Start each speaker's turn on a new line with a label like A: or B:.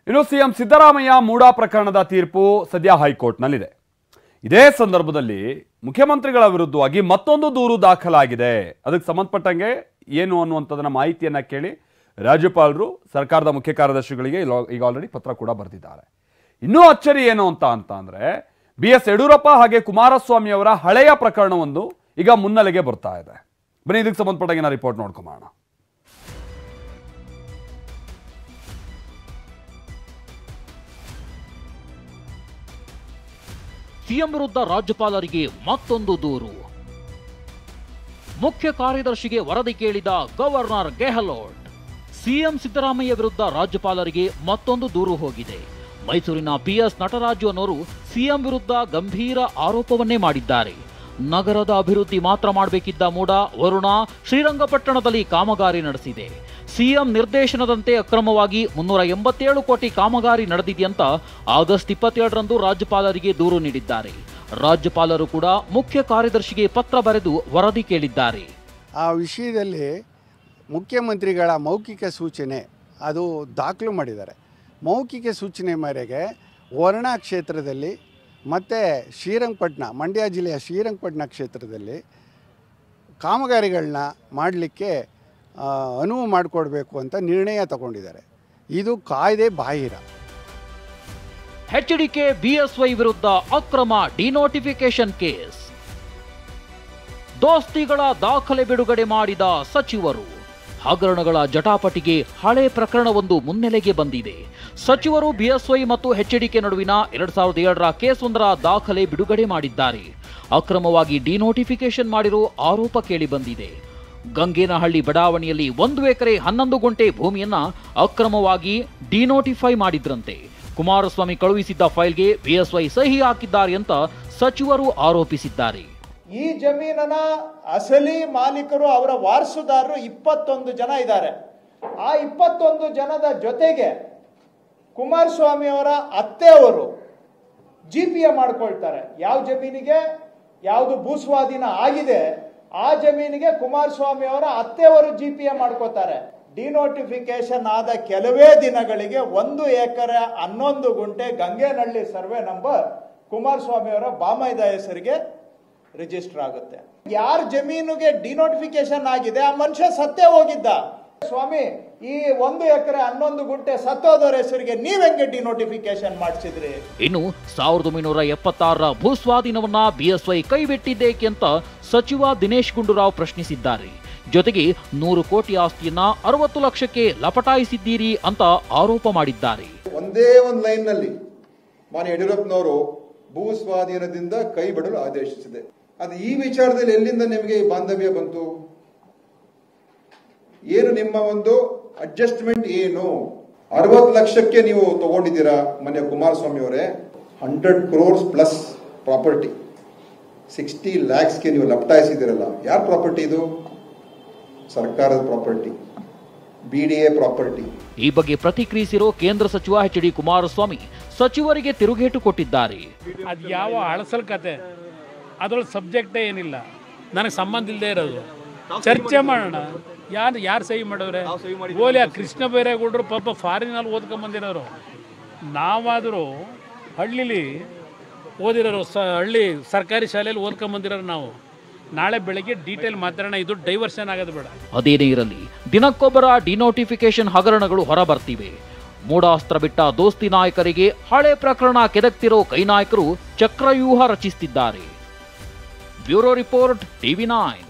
A: ಇನ್ನು ಸಿಎಂ ಸಿದ್ದರಾಮಯ್ಯ ಮೂಡಾ ಪ್ರಕರಣದ ತೀರ್ಪು ಸದ್ಯ ಹೈಕೋರ್ಟ್ನಲ್ಲಿದೆ. ಇದೇ ಸಂದರ್ಭದಲ್ಲಿ ಮುಖ್ಯಮಂತ್ರಿಗಳ ವಿರುದ್ಧವಾಗಿ ಮತ್ತೊಂದು ದೂರು ದಾಖಲಾಗಿದೆ. ಅದಕ್ಕೆ ಸಂಬಂಧಪಟ್ಟಂಗೆ ಏನು ಅನ್ನುವಂಥದ್ದನ್ನ ಮಾಹಿತಿಯನ್ನ ಕೇಳಿ ರಾಜ್ಯಪಾಲರು ಸರ್ಕಾರದ ಮುಖ್ಯ ಕಾರ್ಯದರ್ಶಿಗಳಿಗೆ ಈಗ ಆಲ್ರೆಡಿ ಪತ್ರ ಕೂಡ ಬರೆದಿದ್ದಾರೆ. ಇನ್ನೂ ಅಚ್ಚರಿ ಏನು ಅಂದ್ರೆ BS ಯಡಿಯೂರಪ್ಪ ಹಾಗೆ ಕುಮಾರಸ್ವಾಮಿ ಅವರ ಹಳೆಯ ಪ್ರಕರಣವೊಂದು ಈಗ ಮುನ್ನೆಲೆಗೆ ಬರ್ತಾ ಇದೆ. ಬನ್ನಿ ಇದಕ್ಕೆ ಸಂಬಂಧಪಟ್ಟಂಗೆ ರಿಪೋರ್ಟ್ ನೋಡ್ಕೊಂಬೋಣ.
B: ಸಿಎಂ ವಿರುದ್ಧ ರಾಜ್ಯಪಾಲರಿಗೆ ಮತ್ತೊಂದು ದೂರು. ಮುಖ್ಯ ಕಾರ್ಯದರ್ಶಿಗೆ ವರದಿ ಕೇಳಿದ ಗವರ್ನರ್ ಗೆಹ್ಲೋಟ್. ಸಿಎಂ ಸಿದ್ದರಾಮಯ್ಯ ವಿರುದ್ಧ ರಾಜ್ಯಪಾಲರಿಗೆ ಮತ್ತೊಂದು ದೂರು ಹೋಗಿದೆ. ಮೈಸೂರಿನ PS ನಟರಾಜು ಅನ್ನೋರು ಸಿಎಂ ವಿರುದ್ಧ ಗಂಭೀರ ಆರೋಪವನ್ನೇ ಮಾಡಿದ್ದಾರೆ. ನಗರದ ಅಭಿವೃದ್ಧಿ ಮಾತ್ರ ಮಾಡಬೇಕಿದ್ದ ಮೂಡಾ ವರುಣ ಶ್ರೀರಂಗಪಟ್ಟಣದಲ್ಲಿ ಕಾಮಗಾರಿ ನಡೆಸಿದೆ. ಸಿಎಂ ನಿರ್ದೇಶನದಂತೆ ಅಕ್ರಮವಾಗಿ 387 ಕೋಟಿ ಕಾಮಗಾರಿ ನಡೆದಿದೆಯಂತ ಆಗಸ್ಟ್ 27ರಂದು ರಾಜ್ಯಪಾಲರಿಗೆ ದೂರು ನೀಡಿದ್ದಾರೆ. ರಾಜ್ಯಪಾಲರು ಕೂಡ ಮುಖ್ಯ ಕಾರ್ಯದರ್ಶಿಗೆ ಪತ್ರ ಬರೆದು ವರದಿ ಕೇಳಿದ್ದಾರೆ.
C: ಆ ವಿಷಯದಲ್ಲಿ ಮುಖ್ಯಮಂತ್ರಿಗಳ ಮೌಖಿಕ ಸೂಚನೆ ಅದು ದಾಖಲು ಮಾಡಿದ್ದಾರೆ. ಮೌಖಿಕ ಸೂಚನೆ ಮೇರೆಗೆ ವರ್ಣ ಕ್ಷೇತ್ರದಲ್ಲಿ ಮತ್ತು ಶ್ರೀರಂಗಪಟ್ಟಣ, ಮಂಡ್ಯ ಜಿಲ್ಲೆಯ ಶ್ರೀರಂಗಪಟ್ಟಣ ಕ್ಷೇತ್ರದಲ್ಲಿ ಕಾಮಗಾರಿಗಳನ್ನ ಮಾಡಲಿಕ್ಕೆ ಅನುವು ಮಾಡಿಕೊಡ್ಬೇಕು ಅಂತ ನಿರ್ಣಯ ತಗೊಂಡಿದ್ದಾರೆ. ಇದು ಕಾಯ್ದೆ ಬಾಹಿರ.
B: HDK BSY ವಿರುದ್ಧ ಅಕ್ರಮ ಡಿನೋಟಿಫಿಕೇಶನ್ ಕೇಸ್. ದೋಸ್ತಿಗಳ ದಾಖಲೆ ಬಿಡುಗಡೆ ಮಾಡಿದ ಸಚಿವರು. ಹಗರಣಗಳ ಜಟಾಪಟಿಗೆ ಹಳೆ ಪ್ರಕರಣವೊಂದು ಮುನ್ನೆಲೆಗೆ ಬಂದಿದೆ. ಸಚಿವರು BSY ಮತ್ತು HDK ನಡುವಿನ 2007ರ ಕೇಸೊಂದರ ದಾಖಲೆ ಬಿಡುಗಡೆ ಮಾಡಿದ್ದಾರೆ. ಅಕ್ರಮವಾಗಿ ಡಿನೋಟಿಫಿಕೇಶನ್ ಮಾಡಿರೋ ಆರೋಪ ಕೇಳಿ ಬಂದಿದೆ. ಗಂಗೇನಹಳ್ಳಿ ಬಡಾವಣೆಯಲ್ಲಿ 1 ಎಕರೆ 11 ಗುಂಟೆ ಭೂಮಿಯನ್ನ ಅಕ್ರಮವಾಗಿ ಡಿನೋಟಿಫೈ ಮಾಡಿದ್ರಂತೆ. ಕುಮಾರಸ್ವಾಮಿ ಕಳುಹಿಸಿದ್ದ ಫೈಲ್ಗೆ BSY ಸಹಿ ಹಾಕಿದ್ದಾರೆ ಅಂತ ಸಚಿವರು ಆರೋಪಿಸಿದ್ದಾರೆ.
D: ಈ ಜಮೀನನ ಅಸಲಿ ಮಾಲೀಕರು ಅವರ ವಾರಸುದಾರರು 21 ಜನ ಇದ್ದಾರೆ. ಆ 21 ಜನದ ಜೊತೆಗೆ ಕುಮಾರಸ್ವಾಮಿ ಅವರ ಅತ್ತೆಯವರು GPA ಮಾಡ್ಕೊಳ್ತಾರೆ. ಯಾವ ಜಮೀನಿಗೆ ಯಾವುದು ಭೂಸ್ವಾಧೀನ ಆಗಿದೆ ಆ ಜಮೀನಿಗೆ ಕುಮಾರಸ್ವಾಮಿ ಅವರ ಅತ್ತೆಯವರು GPA ಮಾಡ್ಕೋತಾರೆ. ಡಿನೋಟಿಫಿಕೇಶನ್ ಆದ ಕೆಲವೇ ದಿನಗಳಿಗೆ 1 ಎಕರೆ 11 ಗುಂಟೆ ಗಂಗೇನಹಳ್ಳಿ ಸರ್ವೆ ನಂಬರ್ ಕುಮಾರಸ್ವಾಮಿ ಅವರ ಬಾಮೈದ ಹೆಸರಿಗೆ ರಿಜಿಸ್ಟರ್ ಆಗುತ್ತೆ. ಯಾರ ಜಮೀನಿಗೆ ಡಿನೋಟಿಫಿಕೇಶನ್ ಆಗಿದೆ ಆ ಮನುಷ್ಯ ಸತ್ತೇ ಹೋಗಿದ್ದ. ಸ್ವಾಮಿ, ಈ 1 ಎಕರೆ 11 ಗುಂಟೆ ಸತ್ತೋದವರ ಹೆಸರಿಗೆ ನೀವೆಂಗೆ ಡಿನೋಟಿಫಿಕೇಶನ್ ಮಾಡಿಸಿದ್ರಿ?
B: ಇನ್ನು 1976ರ ಭೂಸ್ವಾಧೀನವನ್ನ BSY ಕೈಬಿಟ್ಟಿದ್ದೇಕೆ ಅಂತ ಸಚಿವ ದಿನೇಶ್ ಗುಂಡೂರಾವ್ ಪ್ರಶ್ನಿಸಿದ್ದಾರೆ. ಜೊತೆಗೆ 100 ಕೋಟಿ ಆಸ್ತಿಯನ್ನ 60 ಲಕ್ಷಕ್ಕೆ ಲಪಟಾಯಿಸಿದ್ದೀರಿ ಅಂತ ಆರೋಪ ಮಾಡಿದ್ದಾರೆ.
E: ಒಂದೇ ಒಂದು ಲೈನ್ ನಲ್ಲಿ ಮಾನ್ಯ ಯಡಿಯೂರಪ್ಪನವರು ಭೂ ಸ್ವಾಧೀನದಿಂದ ಕೈ ಬಿಡಲು ಆದೇಶಿಸಿದೆ. ಅದು ಈ ವಿಚಾರದಲ್ಲಿ ಎಲ್ಲಿಂದ ನಿಮಗೆ ಈ ಬಾಂಧವ್ಯ ಬಂತು? ಏನು ನಿಮ್ಮ ಒಂದು ಅಡ್ಜಸ್ಟ್ಮೆಂಟ್ ಏನು? 60 ಲಕ್ಷಕ್ಕೆ ನೀವು ತಗೊಂಡಿದ್ದೀರಾ ಮಾನ್ಯ ಕುಮಾರಸ್ವಾಮಿ ಅವರೇ. 100 crores ಪ್ಲಸ್ ಪ್ರಾಪರ್ಟಿ 60 lakhsಗೆ ನೀವು ಲಪಟಾಯಿಸಿದಿರಲ್ಲ. ಯಾರ ಪ್ರಾಪರ್ಟಿ ಇದು? ಸರ್ಕಾರದ ಪ್ರಾಪರ್ಟಿ, BDA ಪ್ರಾಪರ್ಟಿ.
B: ಈ ಬಗ್ಗೆ ಪ್ರತಿಕ್ರಿಯಿಸಿರೋ ಕೇಂದ್ರ ಸಚಿವ HD ಕುಮಾರಸ್ವಾಮಿ ಸಚಿವರಿಗೆ ತಿರುಗೇಟು ಕೊಟ್ಟಿದ್ದಾರೆ.
F: ಅದು ಯಾವ ಅಳಸಲ್ ಕತೆ, ಅದ್ರೊಳಗೆ ಸಬ್ಜೆಕ್ಟೇ ಏನಿಲ್ಲ, ನನಗೆ ಸಂಬಂಧ ಇಲ್ಲದೆ ಇರೋದು. ಚರ್ಚೆ ಮಾಡೋಣ. ಯಾರು ಸಹಿ ಮಾಡೋರೆ? ಓಲಿ ಆ ಕೃಷ್ಣ ಬೈರೇಗೌಡರು ಪಾಪ ಫಾರಿನಲ್ಲಿ ಓದ್ಕೊಂಬಂದಿರೋರು. ನಾವಾದರೂ ಹಳ್ಳಿಲಿ ಓದಿರೋರು, ಹಳ್ಳಿ ಸರ್ಕಾರಿ ಶಾಲೆಯಲ್ಲಿ ಓದ್ಕೊಂಬಂದಿರೋರು ನಾವು. ನಾಳೆ ಬೆಳಗ್ಗೆ ಡೀಟೇಲ್ ಮಾತಾಡೋಣ. ಇದು ಡೈವರ್ಷನ್ ಆಗೋದು ಬೇಡ.
B: ಅದೇನೇ ಇರಲಿ, ದಿನಕ್ಕೊಬ್ಬರ ಡಿನೋಟಿಫಿಕೇಶನ್ ಹಗರಣಗಳು ಹೊರಬರ್ತಿವೆ. ಮೂಢಾಸ್ತ್ರ ಬಿಟ್ಟ ದೋಸ್ತಿ ನಾಯಕರಿಗೆ ಹಳೆ ಪ್ರಕರಣ ಕೆದಕ್ತಿರೋ ಕೈ ನಾಯಕರು ಚಕ್ರವ್ಯೂಹ ರಚಿಸುತ್ತಿದ್ದಾರೆ. Bureau report TV9.